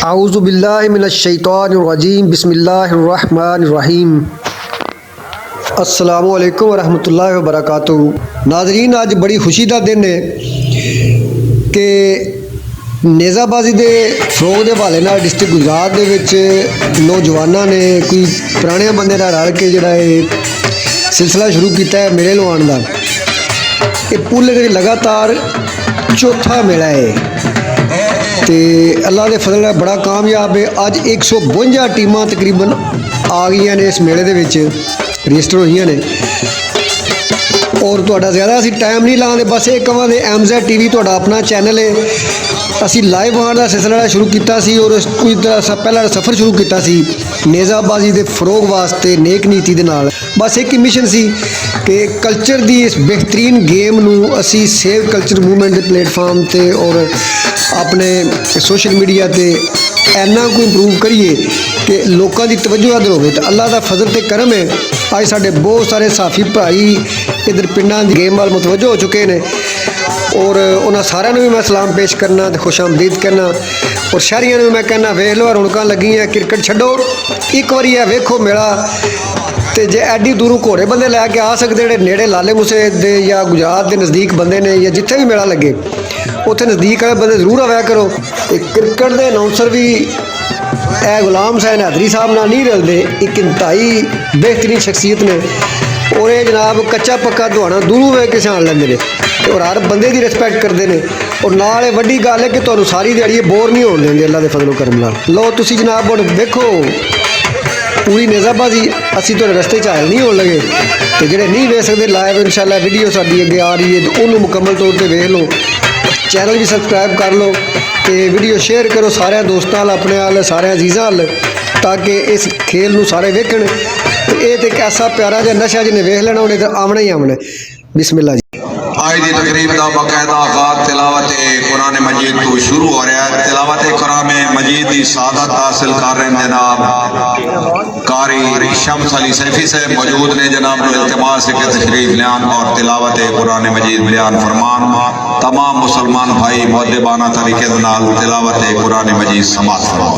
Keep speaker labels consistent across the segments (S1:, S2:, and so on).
S1: आऊज़ुबिल्लाहि मिनश्शैतानिर्रजीम बिस्मिल्लाहिर्रहमानिर्रहीम। अस्सलामु अलैकुम वरहमतुल्लाहि वबरकातुहू। नाज़रीन, आज बड़ी खुशी का दिन है कि नेज़ाबाजी के फरोग के हवाले नाल डिस्ट्रिक्ट गुजरात दे विच नौजवानों ने कोई पुराने बंदे नाल रल के जिहड़ा सिलसिला शुरू किया है मेले लवाउण दा। ये पुल लगातार चौथा मेला है तो अल्लाह के फजल बड़ा कामयाब है। अज 152 टीमां तकरीबन आ गई ने इस मेले दे विच रजिस्टर हुई ने। और तुहाडा ज़्यादा असीं टाइम नहीं लाते, बस एक कहां MZ TV तुहाडा अपना चैनल है। असीं लाइव आने का सिलसिला शुरू किया सी और कुछ पहला सफ़र शुरू किया सी नेज़ाबाजी के फरोग वास्ते नेक नीति के नाल। बस एक ही मिशन सी कि कल्चर की इस बेहतरीन गेम नूं असीं सेव कल्चर मूवमेंट के प्लेटफार्म ते और अपने सोशल मीडिया ते इन्ना को इंप्रूव करिए कि लोगों की तवज्जो इधर होवे। तो अल्लाह का फजल ते करम है, अज साडे बहुत सारे साफी भाई इधर पिंडां दी गेम वाल मुतवज्जो हो चुके हैं और उन्होंने सारिਆਂ ਨੂੰ भी मैं सलाम पेश करना तो खुश आमदीद करना। और शहरियों में मैं कहना वेख लो रौनक लगी हैं, क्रिकेट छड्डो एक बारी है वेखो मेला। तो जे एडी दूरों घोड़े बंदे लैके आ सकते हैं नेड़े लाले मूसे दे या गुजरात के नज़दीक बंदे ने या जिथे भी मेला लगे उत्थे नज़दीक वाले बंदे जरूर आया करो। क्रिकेट के अनाउंसर भी गुलाम हुसैन हैदरी साहब नाल नहीं रलते, एक इंतहाई बेहतरीन शख्सियत ने और ये जनाब कच्चा पक्का दुआना दूरों वे के सियाण लेंदे ने और हर बंदे की रिस्पैक्ट करते हैं। और नाल वड्डी गल है कि तुहानूं सारी दिहाड़ी बोर नहीं होण देंदे अल्लाह के फजलो करम नाल। लो तुसीं जनाब हुण देखो पूरी नेज़ाबाजी असीं तुहाडे रस्ते च हायल नहीं होण लगे। तो जिहड़े नहीं वेख सकते लाइव इंशाअल्लाह वीडियो साडी अगे आ रही है तो उन्होंने मुकम्मल तौर पर वेख लो, चैनल भी सबसक्राइब कर लो तो वीडियो शेयर करो सारे दोस्तों नाल अपने नाल सारे अजीज़ां नाल ताकि इस खेल नूं सारे वेखण। तो ये तो एक ऐसा प्यारा जिहा नशा जिन्हें वेख लेना उन्हें तो आमना ही आमना। बिस्मिल्लाह जी।
S2: आज की तकरीब का बाकायदा आगाज तिलावत कुरान मजीद तो शुरू हो रहा है। तिलावत कुरान मजीद की सादत हासिल कर रहे हैं जनाब कारी शम्स अली सैफी से मौजूद ने। जनाब को इल्तिमास के तशरीफ लियान और तिलावत कुरान मजीद बयान फरमान। तमाम मुसलमान भाई मुअद्दिबाना तरीके दे नाल तिलावत कुरान मजीद समाअत फरमाओ।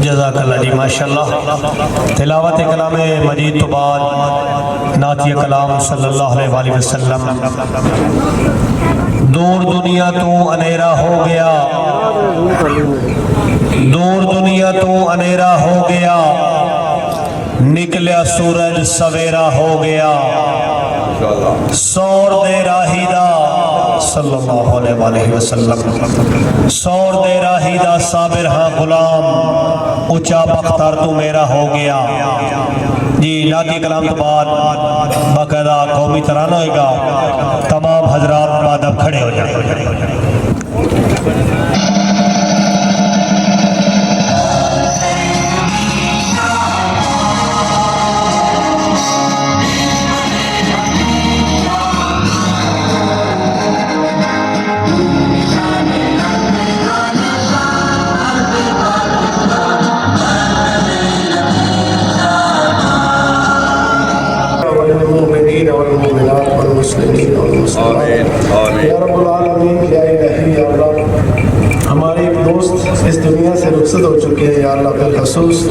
S3: जज़ाकल्लाह जी माशाअल्लाह। तिलावत कलाम मजीद तो बाद नातिया कलाम सल्लल्लाहु अलैहि वसल्लम। दूर दुनिया तो अनेरा हो गया, दूर दुनिया तो अनेरा हो गया, निकलिया सूरज सवेरा हो गया। सौर दे राहीदा सल्लल्लाहु अलैहि वसल्लम, सौर दे राहीदा साबिर हाँ गुलाम, ऊंचा बख्तर तू मेरा हो गया। जी नाती कलाम के बाद बाकायदा कौमी तराना होगा। तमाम हजरात बादब खड़े हो जाए।
S4: हमारे एक दोस्त इस दुनिया से रुखसत हो चुके हैं या अल्लाह बिलखसूस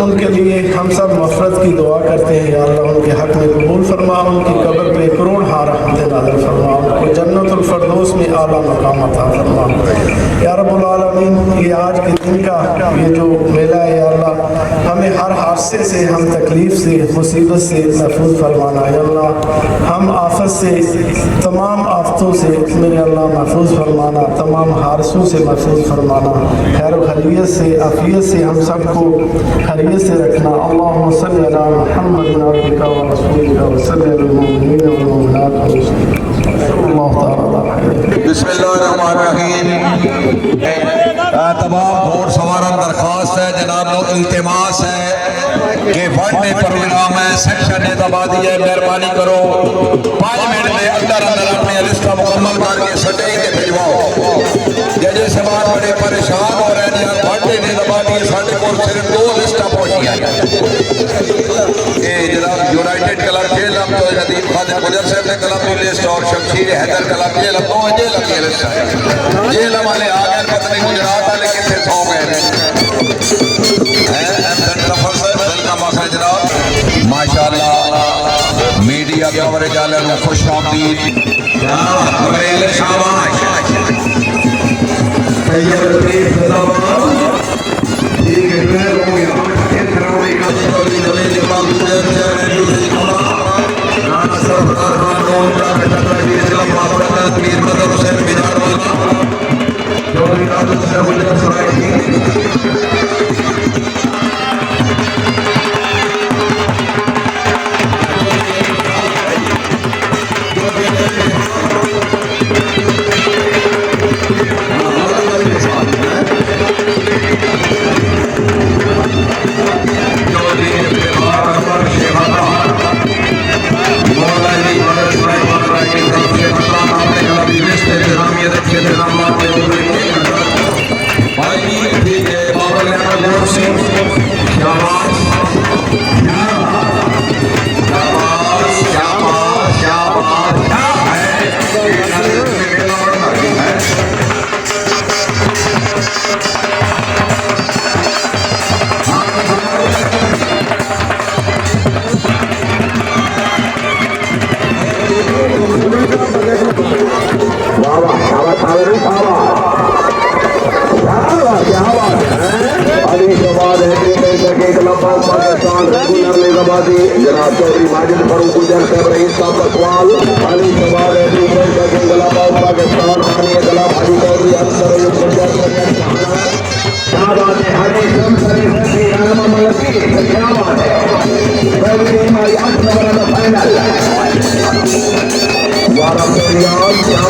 S4: उनके लिए हम सब मफ़रत की दुआ करते हैं। या अल्लाह उनके हक़ में कबूल फरमा, उनकी कब्र पे करोड़ हार रहमत नाज़िल फरमा, उनको जन्नतुल फरदौस में आला मकाम अता फरमा। या रब्बुल आलमीन, ये आज के दिन का ये जो मेला है या अल्लाह, हमें हर हादसे से, हम तकलीफ़ से, मुसीबत से महफूज फरमाना या अल्लाह। हम आफत से, तमाम आफतों से मेरे अल्लाह महफूज फरमाना, तमाम हादसों से महफूज फरमाना, खैर खैरियत से, आफियत से हम सबको खैरियत से रखना। अल्लाहुम्मा सल्ली अला मुहम्मद अब्दिका व रसूलिका व सल्ली अलल मुमिनीन वल मुमिनात अल्लाह ताला।
S2: बिस्मिल्लाहिर्रहमानिर्रहीम। तमाम घोड़सवारन दरखास्त है, जनाब नो इल्तिमास है कि वनडे प्रोग्राम है, सेक्शन नेताबादी है, मेहरबानी करो 5 मिनट के अंदर अंदर अपनी लिस्ट मुकम्मल करके सटेज के भिजवाओ। जजे समाज बड़े परेशान हो रहे हैं, वनडे नेताबादी साढ़े को सिर्फ 2 लिस्ट पहुंची है। ये जनाब यूनाइटेड क्लब जेलम तो नदीम खादिम गुजर साहब ने क्लब की लिस्ट और शमशीर हैदर क्लब जेलम तो जेलम की लिस्ट है। जेलम वाले आ गए, पता नहीं गुजरात वाले कितने सौ गए जनाब। माशाअल्लाह मीडिया कवरेज वाले खुश आमदीद। जनाब चौधरी माजिद फरूक गुजर साहब रईस साहब का सवाल। अली शबाद पाकिस्तान खानी गला हाजी चौधरी अनसर गुजर क्या बात है। हाजी शमसरी क्या बात है। पहली हमारी 8 नंबर का फाइनल क्या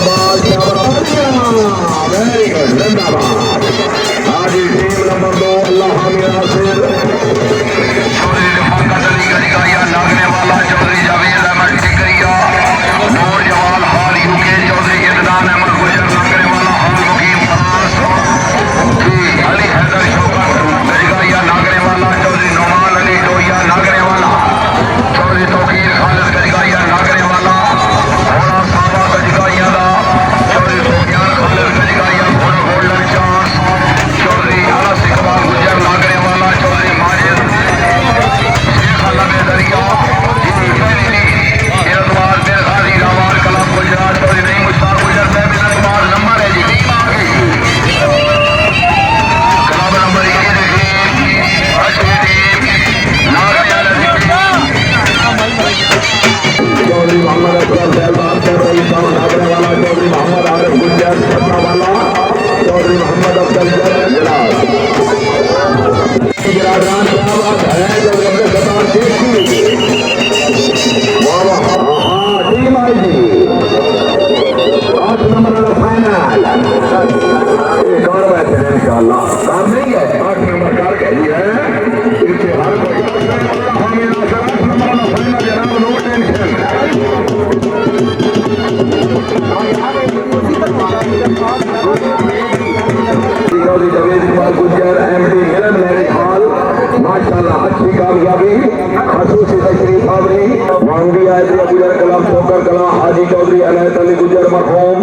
S2: बात वेरी गुड जिंदाबाद। हाजी टीम नंबर 2 अल्लाह हामिद नासिर लागने वाला चौधरी जावेद अहमद टिकरिया, नूर जवाल हाल यूके चौधरी इदनान अहमद गुजर लागने वाला हाल मुकीम खास अली हैदर शौकत गजगारिया लागने वाला चौधरी नौमान अली टोरिया लागने वाला चौधरी तौकीर खालिद गजगारिया लागने वाला घोड़ा साहबा गजगारिया का चौधरी सुफियान खालिद गजगारिया घोड़ा गोल्डन चांस चौधरी अनस इकबाल गुजर लागने वाला चौधरी माजिद दरिया गुजरात चौधरी नहीं मुश्ताक गुजर साहब नंबर है G club number 1 Chaudhary Mohammad Akbar साहब लागने वाला चौधरी मोहम्मद आरिफ गुजर वाला चौधरी मोहम्मद अफजल टीम आई जी 8 नंबर का फाइनल एक और मैच है इंशाल्लाह। काम नहीं है 8 नंबर कार कही है इसे हर कोई 8 नंबर का फाइनल जनाब नो टेंशन। जवेद कुमार गुजर एमडी मिलन मैरिज हॉल माशाल्लाह अच्छी कामयाबी खसूसी तशरीफ आवरी वांगी आयतुल्लाह गुजर कलाम ठोकर कला हाजी चौधरी अनैत अली गुजर मरहूम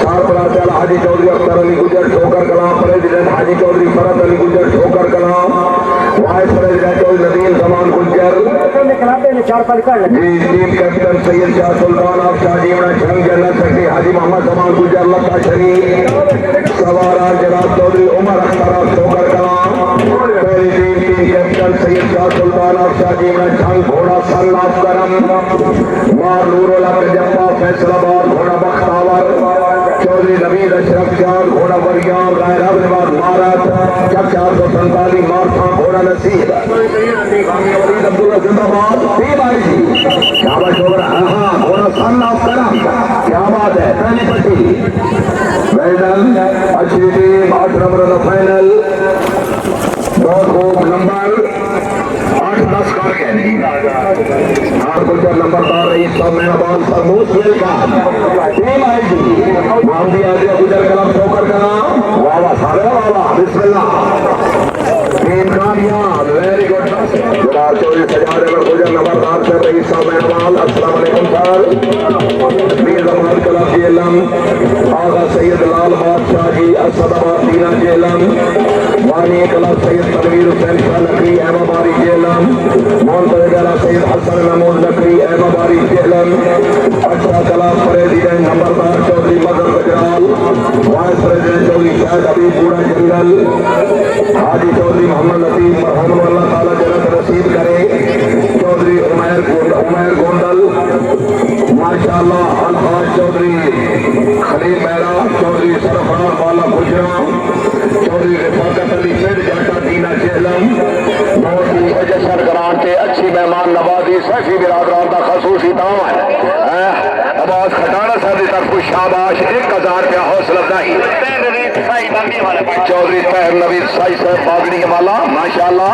S2: सरपराज हाजी Chaudhary Akhtar Ali Gujjar Thokar Kalam president Haji Chaudhry Farhat Ali Gujjar Thokar Kalam vice president Chaudhry Nadeem Zaman Gujjar team captain Syed Shah Sultan of Shahjiwana Jang general secretary Haji Mohammad Jamal Gujjar Lata शरीफ सवारा जनाब चौधरी उमर अख्तर सोकर कलाम पहली team captain Syed Shah Sultan of Shahjiwana Jang घोड़ा सन ऑफ करम मार नूरुल हक जब्बा फैसलाबाद घोड़ा बख्तावर चौधरी नवीद अशरफ जान घोड़ा वरियाम राय रबनवाद महाराज चक 447 मारथा घोड़ा नसीब वलीद अब्दुल्ला जिंदाबाद टीम आई थी शाबाश ओवर हां घोड़ा सन ऑफ करम क्या बात है पहली पट्टी वेल डन अच्छी टीम 8 नंबर का फाइनल बहुत खूब नंबर 8-10 कर गए नहीं और गुजर नंबरदार रही सब मेहरबान सब मोस्ट वेलकम टीम आई थी मामदी आदिया गुजर कलम ठोकर कला वाह वाह सारे वाह वाह बिस्मिल्लाह टीम कामयाब वेरी गुड जनाब चौधरी सजाद अहमद गुजर नंबरदार से रही सब मेहरबान अस्सलाम वालेकुम सर मीर जमाल कलम जेलम आगा सैयद लाल बादशाह जी असदाबाद दीना जेलम वानी कलम सैयद तनवीर हुसैन शाह नकवी अहमदाबादी जेलम मोहम्मद सैयद हसन महमूद नकवी अहमदाबादी जेलम अच्छा कलाम प्रेसिडेंट नंबरदार चौधरी मदन गुजराल वाइस प्रेसिडेंट चौधरी शायद अभी पूरा जंगल हाजी चौधरी मोहम्मद नसीब मरहम अल्लाह ताला जन्नत नसीब करे चौधरी उमैर गोंडल माशाअल्लाह अलहाज चौधरी खलील मेहरा चौधरी सरफराज वाला गुजरा चौधरी रिफाकत अली फिर जाटा दीना जेलम बहुत ही अजसर ग्रांट के अच्छी मेहमान नवाजी सैफी बिरादरान का खसूसी दाम है आवाज खटाना साहब की तरफ शाबाश 1000 रुपया हौसला अफजाई चौधरी तहर नवीद साई साहब बागड़ी के वाला माशाअल्लाह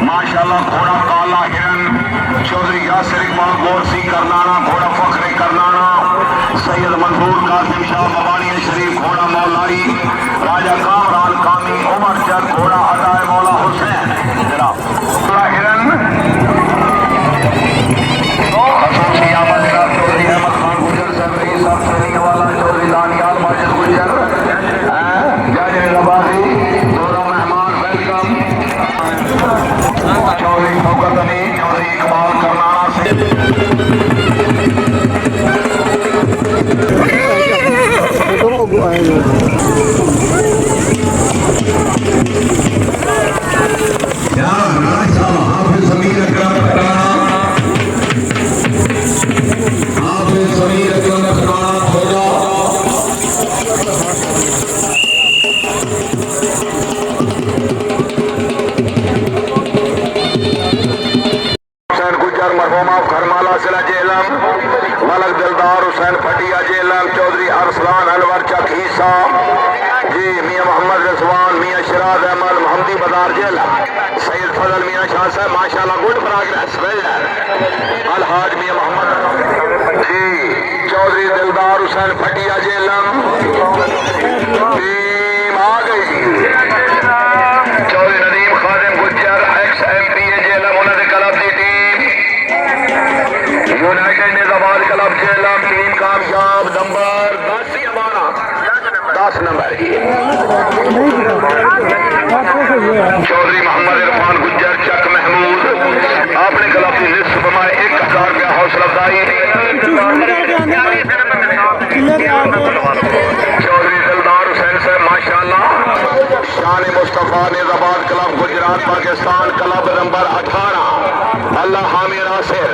S2: माशाल्लाह घोड़ा काला हिरन चौधरी यासिर इकबाल गोरसी करनाना घोड़ा फखरे करनाना सैयद मंसूर कासिम शाह मवानी शरीफ घोड़ा मौलाई राजा कामरान कामी उमर जग घोड़ा अदाए मौला हुसैन जनाब हिरन चौधरी अहमद खान गुजर साहब रईस साहब ट्रेनिंग वाला चौधरी दानियाल माजिद गुजर जाजिर नवाजी दोनों मेहमान वेलकम चौधरी शौकत अली चौधरी इकबाल करनाना से हाफिज समीर अकरम हाफिज समीर अकरम सैयद फजल मियां शाह साहब माशाल्लाह गुड प्रोग्रेस वेल अलहाज मियां मोहम्मद जी चौधरी दिलदार हुसैन भटिया जेलम टीम आ गई चौधरी नदीम खादिम गुज्जर एक्स MP जेलम उन्होंने क्लब की team United Nizamabad club Jhelum team कामयाब नंबर 10 ही हमारा 10 नंबर चौधरी मोहम्मद इरफान गुज्जर चक महमूद अपने क्लब की लिस्ट बमाए 1000 रुपया हौसला अफजाई चौधरी दिलदार हुसैन साहब माशाल्लाह शान Mustafa Nizamabad club Gujarat Pakistan club number 18 अल्लाह हामी नासिर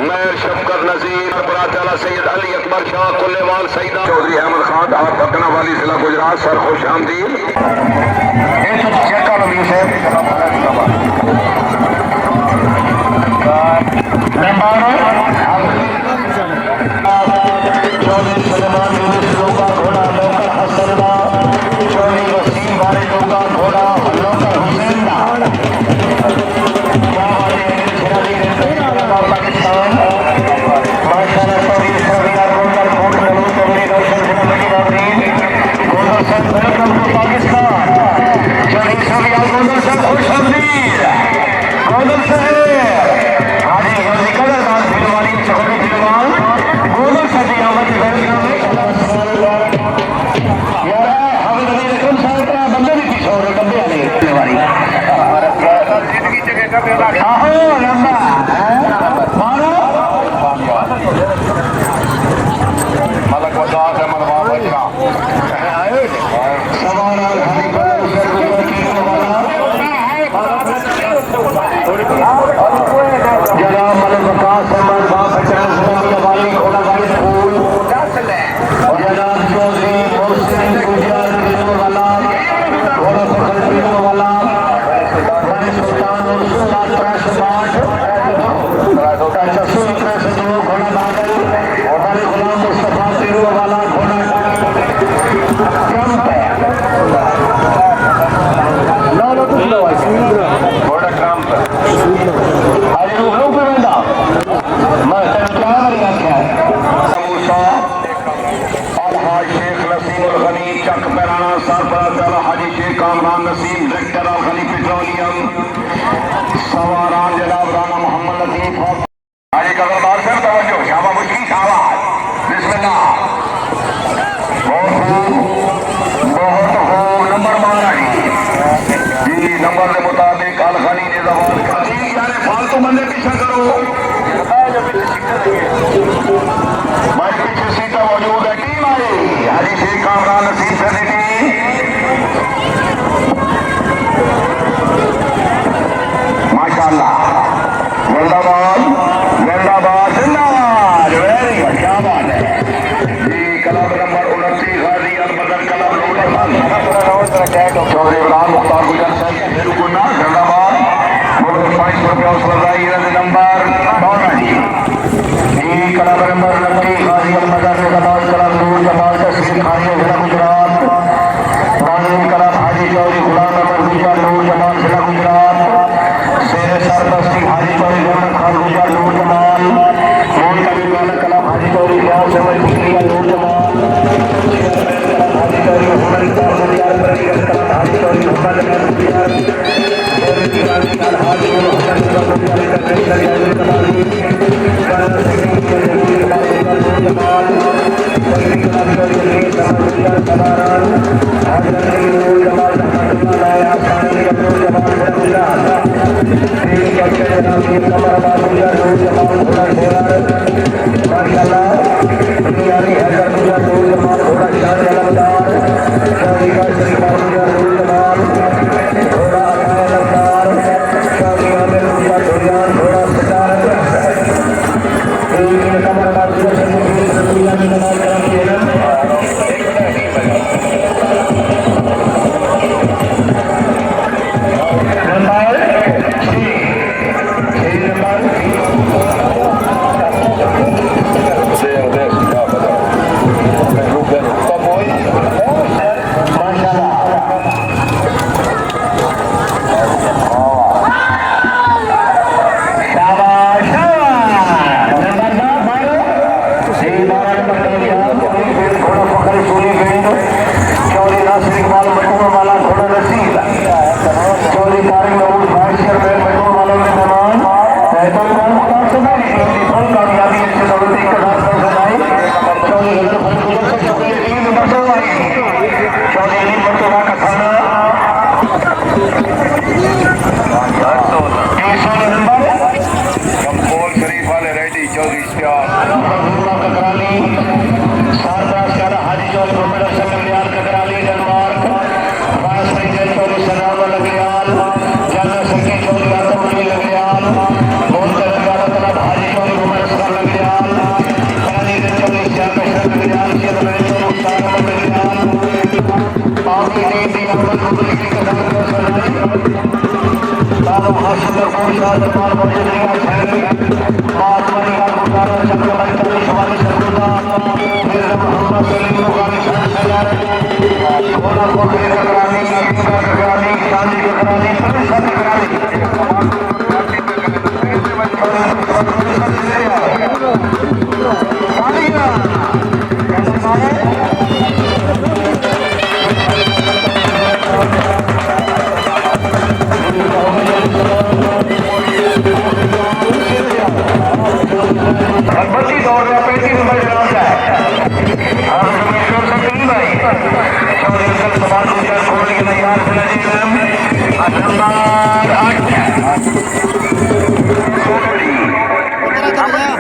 S2: मेयर शफकत नजीर बरात सैयद अली अकबर शाह कुल्लेवाल सईदा चौधरी अहमद खान और पटना वाली जिला गुजरात सर खुश आमदीद चौधरी इमरान मुख्तार गुजर साहब जलाबाद नंबर 12 क्लब नंबर 29 गाजी अहमद निजाबाद क्लब नूर जमाल तस्वीर खानी जिला गुजरात क्लब हाजी चौधरी गुलाम अहमद गुजर नूर जमाल जिला गुजरात शेर सरबस्ती हाजी चौधरी गोमन खान गुजर नूर जमाल मोहन कबीर वाला क्लब हाजी चौधरी ब्यास अहमद गुजर नूर जमाल हाजी चौधरी मोहम्मद हाजी चौधरी मोहम्मद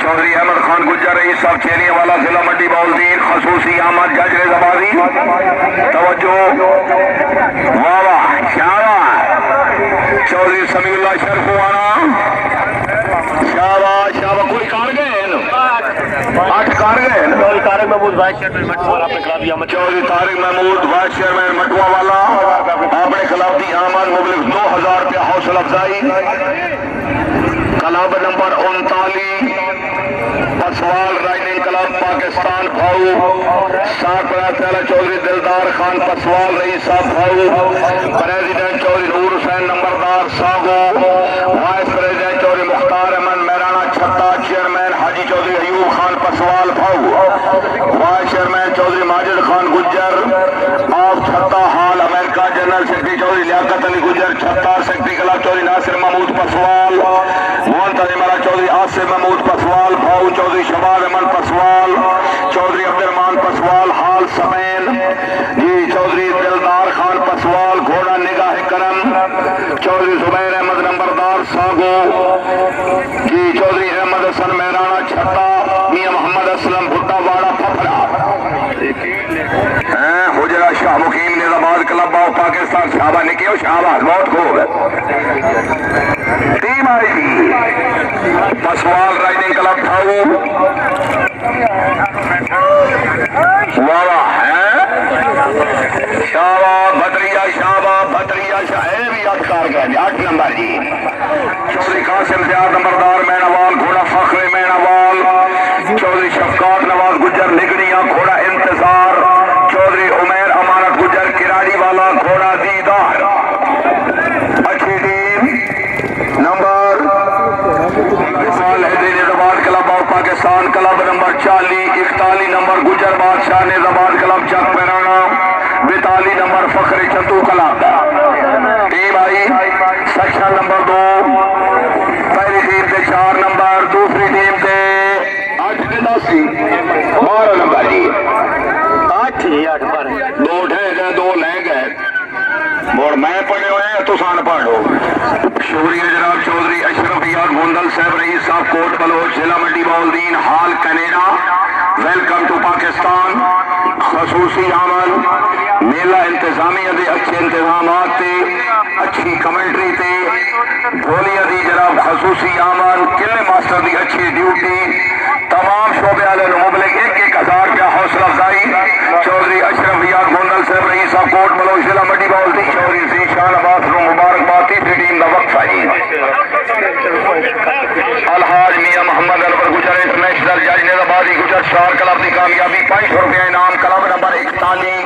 S5: चौधरी अहमद खान गुज्जर रईस साहब चेरिया वाला जिला मंडी बाउलदीन खसूसी आमद जज रेजाबादी तवज्जो वाह वाह शाबाश चौधरी समीउल्लाह शरफुआना शाबाश शाबाश कोई कार गए 8 कार गए चौधरी तारिक महमूद वाइस चेयरमैन मटवा वाला अपने खिलाफ चौधरी तारिक महमूद वाइस चेयरमैन मटवा वाला अपने खिलाफ दी आमद मुबलिग 2000 रुपया हौसला अफजाई club number 39 Paswal riding club Pakistan Bhau सरपरस्त चौधरी दिलदार खान पसवाल रईस साहब भाऊ प्रेसिडेंट चौधरी नूर हुसैन नंबरदार Sago vice president Chaudhry Mukhtar Ahmed Merana Chatta chairman Haji Chaudhry Ayub Khan Paswal Bhau vice chairman Chaudhry Majid Khan Gujjar of Chatta हाल America general secretary Chaudhry Liaqat Ali Gujjar Chatta secretary club Chaudhry Nasir Mahmood Paswal मोहतजिमरा चौधरी आसिफ महमूद पसवाल भाऊ चौधरी शबाब अहमद पसवाल चौधरी अब्दुलरहमान पसवाल हाल समेन जी चौधरी दिलदार खान पसवाल घोड़ा निगाह करम चौधरी जुबैर अहमद नंबरदार सागो जी चौधरी अहमद हसन मेहराना छत्ता मियां मोहम्मद असलम भुट्टा वाड़ा फफड़ा हुजरा शाह मुकीम निजामाबाद क्लब ऑफ पाकिस्तान शाबा निके शाहबाज बहुत खूब टीम आई थी पसवाल राइडिंग क्लब भाऊ वाला है शाबा भद्रिया शाह भी अधिकार कर 8 नंबर जी चौधरी कासिम ज़ियाद नंबरदार मैनावाल घोड़ा फखरे मैनावाल चौधरी शफकात नवाज गुज्जर निगड़िया घोड़ा इंतजार चौधरी उमेर अमानत गुज्जर किराड़ी वाला घोड़ा दीदार अच्छी team number club of Pakistan club number 41 number Gujjar Badshah Nizamabad club Chak Pairana 42 number Fakhre Chattu club team I section number 2 पहली टीम से 4 नंबर दूसरी टीम से 8 नंबर जी 8 पर 2 ठह गए 2 ले गए और मैं पढ़े हुए हैं तो सान पढ़ लो शुक्रिया जनाब चौधरी अशरफ यार गोंदल साहब रईस साहब कोट बलोच जिला मंडी बाउलदीन हाल कनेडा वेलकम टू पाकिस्तान खसूसी आमद मेला इंतजामिया दे अच्छे इंतजाम अच्छी कमेंट्री ते गोलियां दी जनाब खसूसी आमद किले मास्टर दी अच्छी ड्यूटी तमाम शोबे वाले मुबलिक 1,000 रुपया हौसला अफजाई चौधरी अशरफ यार गोंदल साहब रईस साहब कोट बलोच जिला मंडी बाउलदीन चौधरी जीशान अब्बास मुबारकबाद तीसरी टीम का वक्फा जी अलहाज मियां मोहम्मद अलवर गुजर इंटरनेशनल जज निजामाबादी गुजर स्टार क्लब की कामयाबी 500 रुपया इनाम क्लब नंबर 41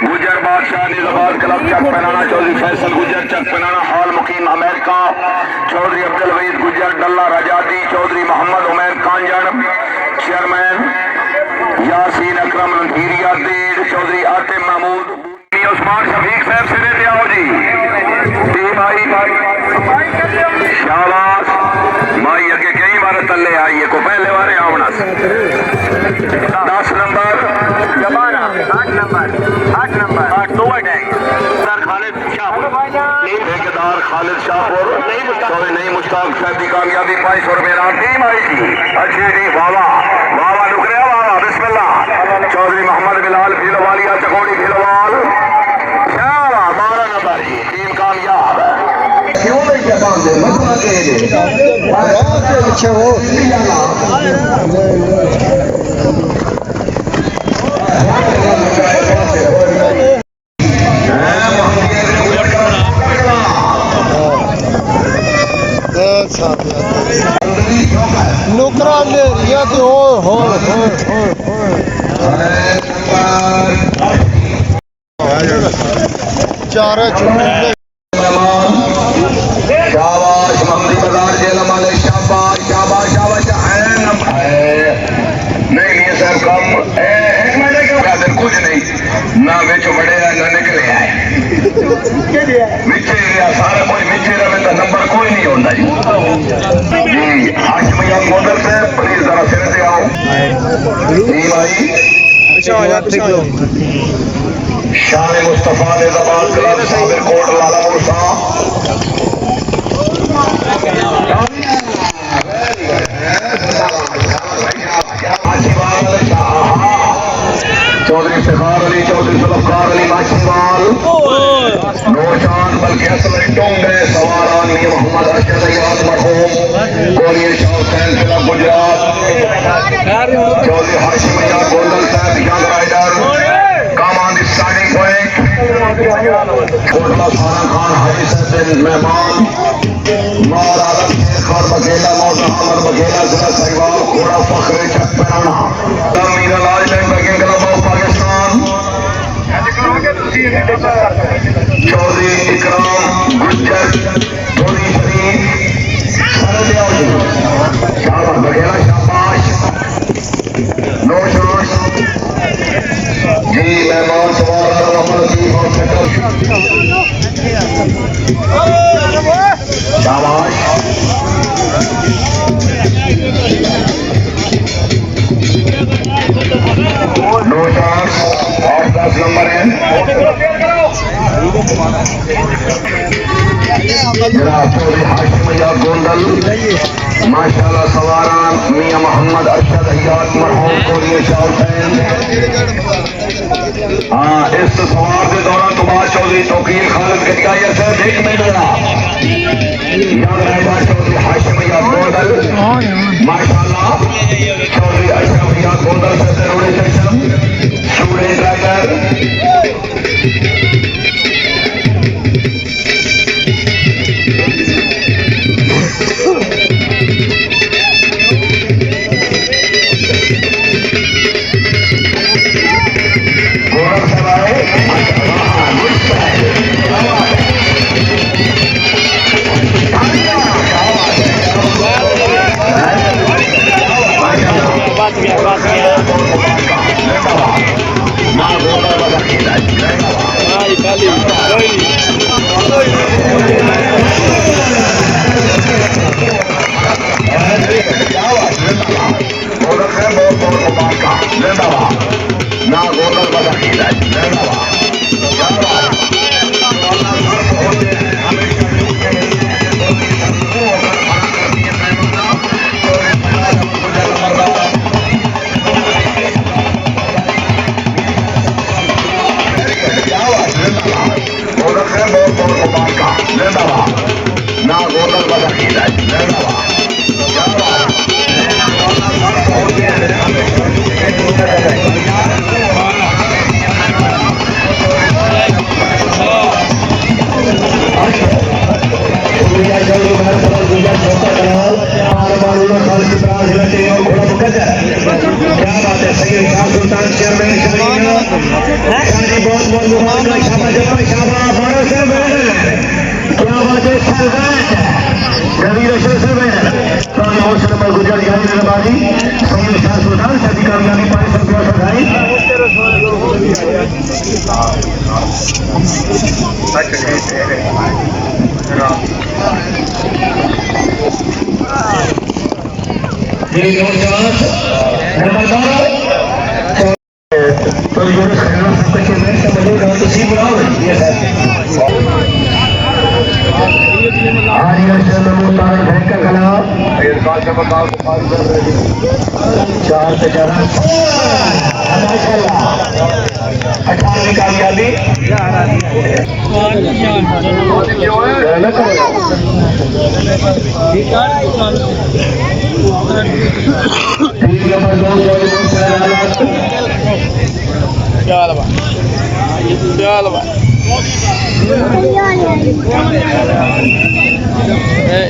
S5: गुजर बादशाह निजामाबाद क्लब चक पनाना चौधरी फैसल गुजर चक पनाना हाल मुकीम अमेरिका चौधरी अब्दुल वहीद गुजर डल्ला रजादी चौधरी मोहम्मद उमैर कांजन चेयरमैन यासीन अकरम लंधीरिया देर चौधरी आतिम महमूद उस्मान शफीक साहब सिरे पे आओ जी टीम आई शाबाश माई अगे कई बार तले आई है को पहले बारे आवना 10 number 8 number 8 2 sir Khalid Shahpur ठेकेदार खालिद शाहपुर चौधरी नहीं मुश्ताक साहब की कामयाबी 500 रुपये नाम टीम आई थी अच्छी टीम वावा नुकरिया वावा बिस्मिल्लाह चौधरी मोहम्मद बिलाल भीलवालिया चकोड़ी भीलवाल 12 नंबर जी टीम कामयाब क्यों नहीं
S1: पीछे हो नौकरा ले रिया ते हो चार
S5: शाबाश ममदी बाजार जेल वाले शाबाश शाबाश शाबाश नहीं नहीं सर कम एक महीने के बाद कुछ नहीं ना बेच बड़े ना निकले आए मिचे सारा कोई मिचे रहे तो नंबर कोई नहीं होता जी हाशमिया मोदर से प्लीज जरा सिर से आओ जी भाई शान मुस्तफा ने जबान क्लब साबिर कोट लाला मूसा चौधरी इफ्तिखार अली चौधरी जुल्फकार अली माछीवाल नौशान बल्कि असल टोंगे सवारान मियां मोहम्मद अरशद अय्याज मरहूम कोरियर शाह हुसैन जिला गुजरात चौधरी हाशिम अय्याज गोंदल साहब यंग राइडर कामान स्टार्टिंग पॉइंट कोटला खाना खान हाजी साहब मेहमान मौर आलम शेख और बघेला मौजा अमर बघेला जिला सहवाल घोड़ा फखरे छत पराना मीरा लाल बैंक बगिंग क्लब ऑफ पाकिस्तान चौधरी इकराम गुज्जर चौधरी शरीफ शाबाश बघेला शाबाश नौशान जी मेहमान सवार मोहम्मद लतीफ और शक्कर शाबाश नो चांस 8-10 नंबर है जनाब चौधरी हाशिम अय्याज गोंदल माशाल्लाह सवारान मियां मोहम्मद अरशद अय्याज मरहूम कोरियर शाह हुसैन हाँ इस सवार के दौरान तो बाद चौधरी तौकील खालिद गटिया से देख में मिला याद रहेगा चौधरी हाशिम अय्याज गोंदल माशाल्लाह चौधरी अशरफ अय्याज गोंदल से जरूरी सेक्शन स्टूडेंट राइडर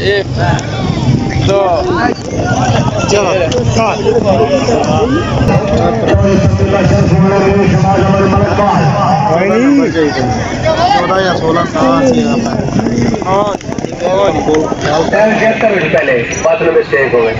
S6: एक
S5: पहले बात में मिस्टेक हो गई।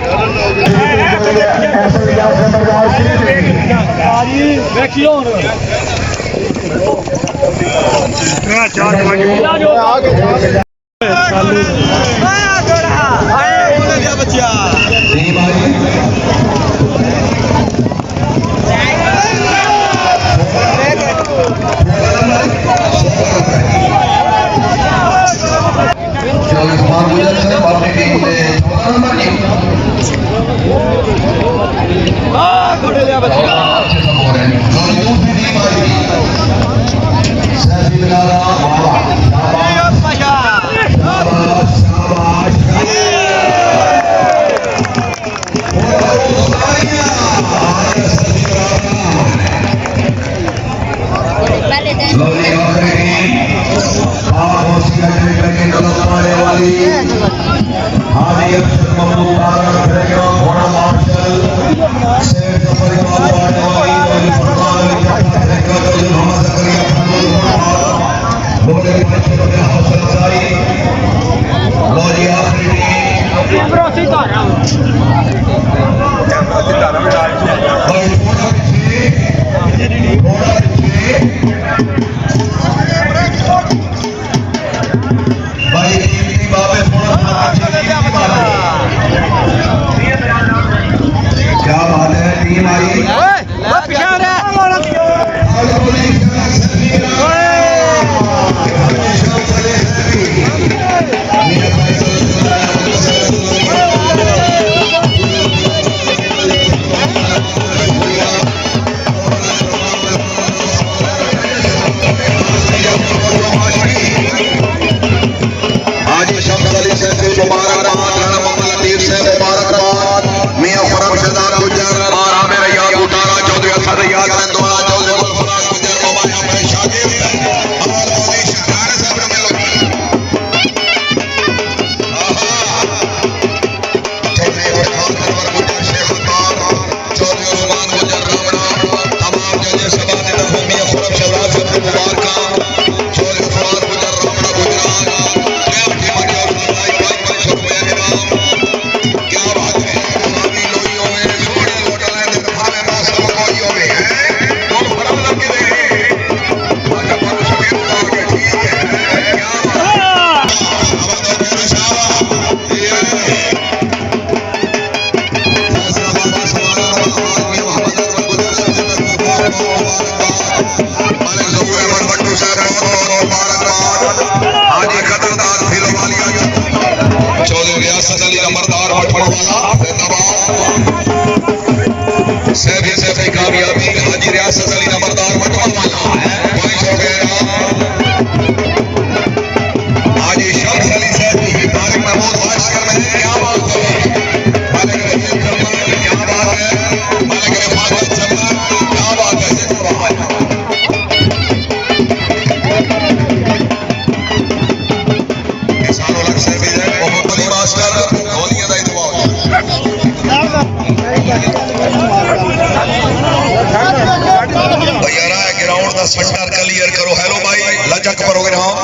S2: सट्टर क्लियर करो। हेलो भाई, लचक प्रोग्राम,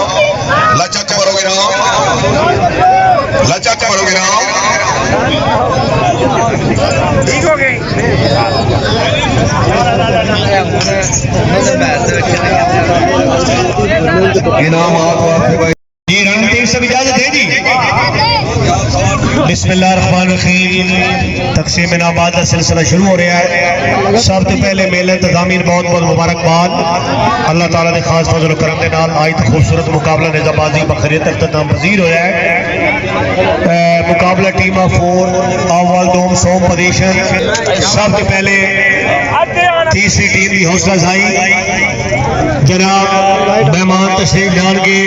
S2: लचक प्रोग्राम, लचक प्रोग्राम ठीक हो गई। इनाम आपके भाई
S3: जी रणदीप से इजाजत है जी। बिस्मिल्लाहिर्रहमानिर्रहीम। तकसीम इनामात का सिलसिला शुरू हो रहा है। सब तो पहले मेले इंतजामी बहुत बहुत मुबारकबाद। अल्लाह ताला ने खास फजल करम के नाल आज तो खूबसूरत मुकाबला निजाबाजी बखरीत अख्ताम पजीर होया है। मुकाबला टीम ऑफ 4 अव्वल दोम सोम पोजीशन। सब तो पहले तीसरी टीम की हौसला अफजाई जनाब मेहमान तशरीफ लाएंगे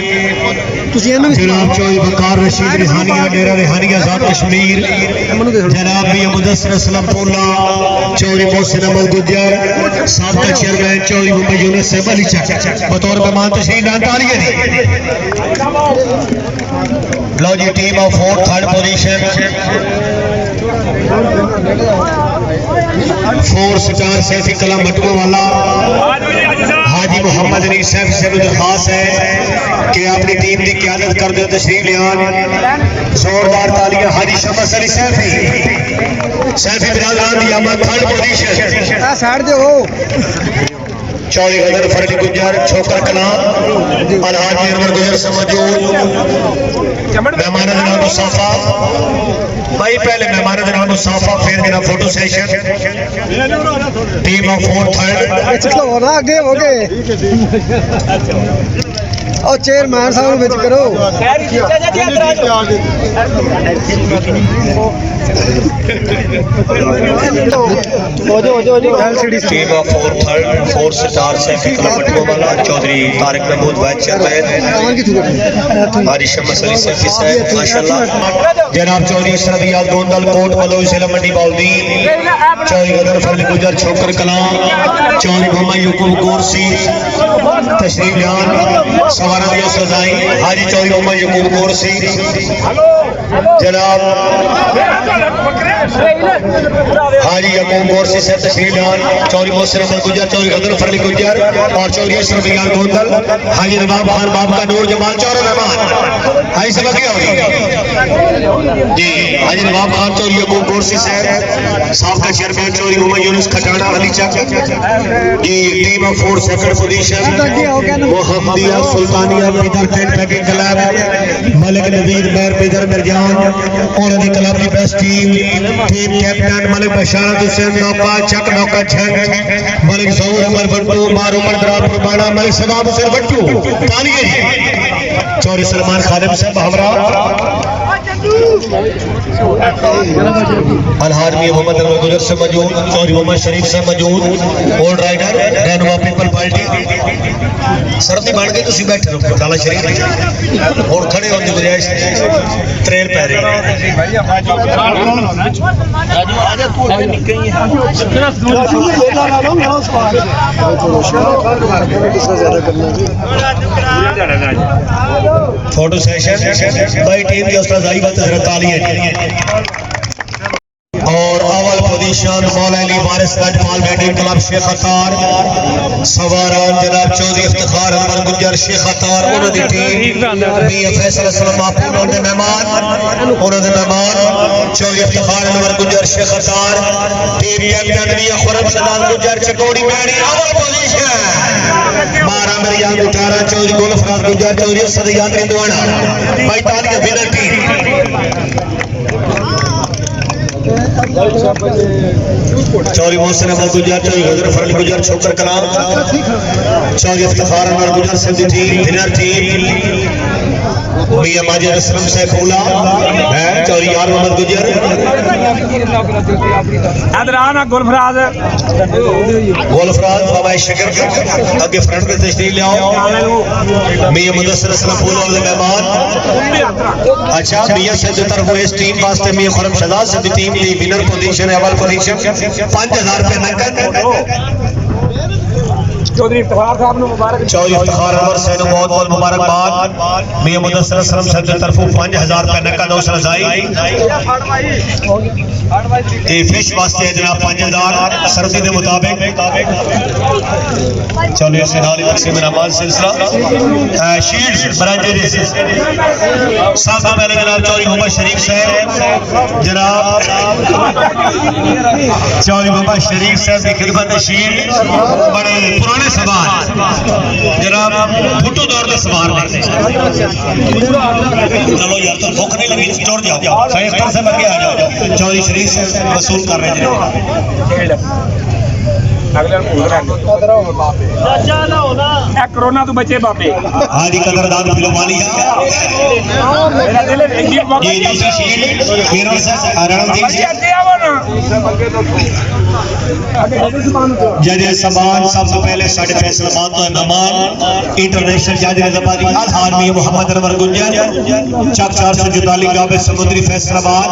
S1: ਤੁਸੀਂ ਇਹਨੂੰ ਵੀ
S3: जनाब चौधरी वकार रशीद रिहानिया डेरा रिहानिया आजाद कश्मीर जनाब मियां मुदस्सिर असलम पोला चौधरी मोहसिन अहमद गुज्जर साबका चेयरमैन चौधरी मोहम्मद यूनुस साहब अली चक बतौर मेहमान तशरीफ लाने तालियां दी लो जी team of 4 third position 4 star Saifi कला मटुआ वाला हाजी मोहम्मद अली सैफ से दरखास्त है कि अपनी टीम की क्यादत कर दो तशरीफ लियान जोरदार तालियां हाजी शमस अली सैफी बिरादरान दी आमद थर्ड पोजीशन
S1: ਆ ਸਾਈਡ ਦੇ ਹੋ
S3: चौधरी हजर फरद गुज्जर छोकर कलां अलहाजी अनवर गुजर से मौजूद मेहमान जनाब मुसाफा भाई पहले मेहमान जनाब मुसाफा फिर मेरा photo session team of 4 third
S1: ਵਿੱਚ ਖਲੋ ਨਾ ਅੱਗੇ ਹੋ ਗਏ ਉਹ ਚੇਅਰਮੈਨ ਸਾਹਿਬ ਨੂੰ ਵਿੱਚ ਕਰੋ
S3: team of 4 third 4 star Saifi कला मटुआ वाला चौधरी तारिक महमूद वाहिद चेयरमैन हाजी शमस अली सैफी साहब माशाल्लाह जनाब चौधरी अशरफ याद गोंदल कोट मलोई जिला मंडी बाउद्दीन चौधरी गदर फरद गुजर छोकर कलां चौधरी मोहम्मद यूकुब गोरसी तशरीफ लान सवारा दियो सजाई हाजी चौधरी मोहम्मद यूकुब गोरसी जनाब हाजी यकूब गोरसी से तशरीफ लान चौधरी मोहसिन अहमद गुज्जर चौधरी गदर फरद गुज्जर और चौधरी अशरफ याद गोंदल हाजी नवाब खान बाब का नूर जमाल चौरा मेहमान हाजी सब क्या होगी जी हाजी नवाब खान चौधरी यकूब गोरसी से साबका chairman Chaudhary Mohammad Yunus Khatana Ali Chak ji team of 4 second position Mohammadia Sultania Pidar tent packing club Malik Naveed Mair Pidar Mirjan और दी क्लब की best team captain Malik Basharat Hussain Nauka Chak नौका छन मलिक जहूर अमर बट्टू मार उमर दराब कुर्बाना मलिक सदाब हुसैन बट्टू तालियां चौधरी सलमान खालिद साहब हमरा अलहाज मियां मोहम्मद अनवर गुजर से मौजूद चौधरी मोहम्मद शरीफ से मौजूद ऑल राइडर रहनुमा पीपल पार्टी सरदी बन गई तुसी बैठे रहो डाला शरीफ और खड़े होने की गुजारिश त्रेल पै रही फोटो सेशन भाई टीम की उस्तादाई बात तालियां और अवल पोजीशन मौला अली वारिस गजपाल बैटिंग क्लब शेख अतार सवारान जनाब चौधरी इफ्तिखार अनवर गुज्जर शेख अतार उन्होंने टीम मियां फैसल असलम बापू उन्होंने मेहमान चौधरी इफ्तिखार अनवर गुज्जर शेख अतार टीम कैप्टन मियां खुरम सदान गुज्जर चकोड़ी बैटिंग अवल पोजीशन मारा मेरी याद उठारा चौधरी गुलफराज गुज्जर चौधरी असद याद रिंदवाना भाई तालियां winner team Chaudhary Mohsin Ahmad Gujjar Chaudhary Hajar Farad Gujjar Chhokar Kalan Chaudhary Iftikhar Anwar Gujjar Sindh team winner team Mian Majid Aslam Saifullah है चौधरी यार मोहम्मद गुज्जर
S6: अदराना गुलफराज
S3: बाबा शकर आगे फ्रंट पे तशरीफ ले आओ मियां मुदस्सिर असलम फूल वाले मेहमान अच्छा मियां से तरफ इस टीम वास्ते मियां खुरम शहजाद से टीम दी विनर पोजीशन अव्वल पोजीशन 5000 रुपए नकद
S6: चौधरी इफ्तिखार साहब ने मुबारक
S3: चौधरी इफ्तिखार अनवर से बहुत बहुत मुबारकबाद मियां मुदस्सिर असलम साहब की तरफ 5000 रुपए नकद और रजाई ये फिश वास्ते जनाब 5000 सर्दी के मुताबिक चलो इस नाल तकसीम नमाज सिलसिला शील्ड्स ब्रांचेस साहब पहले जनाब चौधरी मोहम्मद शरीफ साहब जनाब चौधरी मोहम्मद शरीफ साहब की खिदमत शील्ड बड़े पुराने सवार जनाब भुट्टो दौर के सवार ने चलो यार तो भूख नहीं लगी छोड़ जाओ सही अख्तर से आगे आ जाओ चौधरी शरीफ से वसूल कर रहे हैं
S6: अगले ਨੂੰ ਭੁੱਲ ਰਹੇ ਇਹ ਕਰੋਨਾ ਤੋਂ ਬਚੇ ਬਾਬੇ
S3: हाजी कदरदान फिल्मालिया
S6: ਮੇਰਾ ਦਿਲ ਇੱਕ ਹੀ ਬਾਬਾ
S3: ये ऋषि शील केरल से रणदीप
S6: ਭਾਜੀ
S3: सिंह
S6: ਅੱਗੇ ਆਵੋ ਨਾ
S3: जज समान सबसे पहले साढ़े फैसलाबाद तो मेहमान इंटरनेशनल जज रजाबादी आदमी मोहम्मद अनवर गुंजर चक 444 गावे समुद्री फैसलाबाद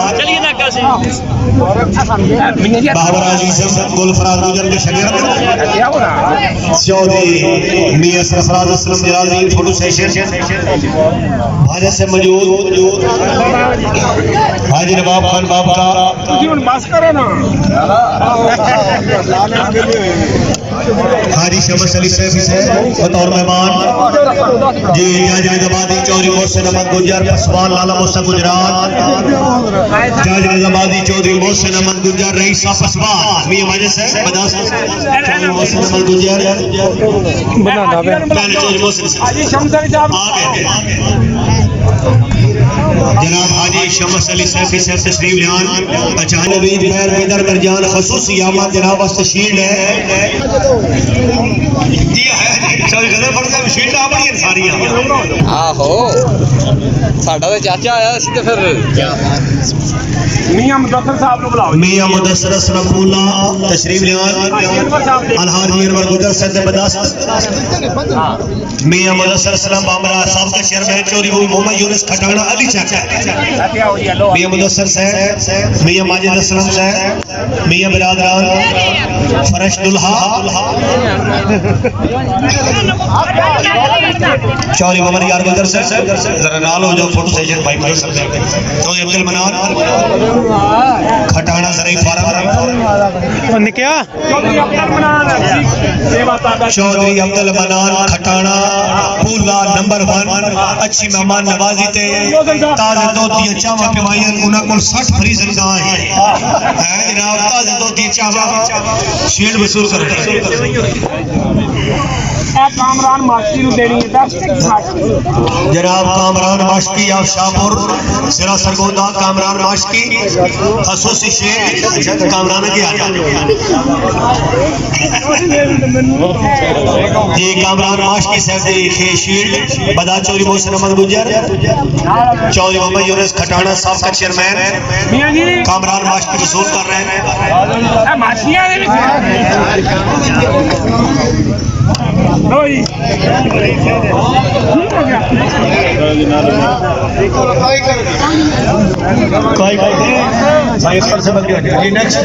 S3: बाबर अजीज गुलफराज गुजर के शागिर्द चौधरी मियां सरफराज असलम जलाली फोटो सेशन भाजा से मौजूद हाजी नवाब खान बाब का
S6: ਤੁਸੀਂ ਹੁਣ ਬਸ ਕਰੋ ਨਾ
S3: हाजी शमस अली सैफी से बतौर मेहमान जी जज निजामादी चौधरी मोहसिन अहमद गुजर पसवान लाला मूसा गुजरात जज निजामादी चौधरी मोहसिन अहमद गुजर रईस पसवान मियां मजलिस है चौधरी मोहसिन अहमद गुजर पहले चौधरी मोहसिन
S6: ਹਾਜੀ ਸ਼ਮਸਰੀ ਸਾਹਿਬ
S3: जनाब हाजी शमस अली सैफी साहब तशरीफ लान अचानक ईद पैर बेदर दरजान खसूसी आमद जनाब वास्ते शील्ड है जी है चल गदर पड़ता शील्ड आ बड़ी सारियां
S7: आहो साडा ते चाचा आया सी ते फिर
S6: ਮੀਆਂ ਮੁਦੱਸਰ ਸਾਹਿਬ ਨੂੰ ਬੁਲਾਓ
S3: मियां मुदस्सर असलफुल्ला तशरीफ लान अलहाजी अनवर गुजर सद बदास मियां मुदस्सर असलम बामरा साहब का चेयरमैन चौधरी मोहम्मद यूनुस खटाना अली चाचा मियां मुदस्सर साहब मियां माजिद असलम साहब मियां बिरादरान फरश दुल्हा चौधरी मोहम्मद यार गुजर साहब जरा नाल हो जाओ फोटो सेशन भाई भाई सब चौधरी अब्दुल मनान खटाना जरा फारम
S6: ਚੌਧਰੀ ਅਬਦੁਲ ਮਨਾਨ ਸੇਵਾ ਤਾਬਾ
S3: चौधरी अब्दुल मनान खटाना पूला नंबर 1 अच्छी मेहमान नवाजी ते ताज़े दोती चावा पिवाइयां उन्हां कोल 60 फ्री जिंदा है जनाब ताज़े दोती चावा शील्ड वसूल कर
S6: ਇਹ ਕਾਮਰਾਨ ਮਾਸਟਰੀ ਨੂੰ ਦੇਣੀ ਹੈ 10 ਟਿਕਟ ਮਾਸਟਰੀ
S3: जनाब कामरान माशकी ऑफ शाहपुर सिरा सरगोदा कामरान माशकी खसूसी शेख कामरान के आजा जी कामरान माशकी साहब दी शील्ड बदा चौधरी मोहसिन अहमद गुजर चौधरी मोहम्मद यूनुस खटाना साहब का चेयरमैन
S6: ਮੀਆਂ ਜੀ
S3: कामरान माशकी वसूल कर रहे हैं
S6: ਇਹ ਮਾਛੀਆਂ ਦੇ ਵਿੱਚ ਲੋ ਜੀ
S3: कोई भाई इस पर से बच गया जी नेक्स्ट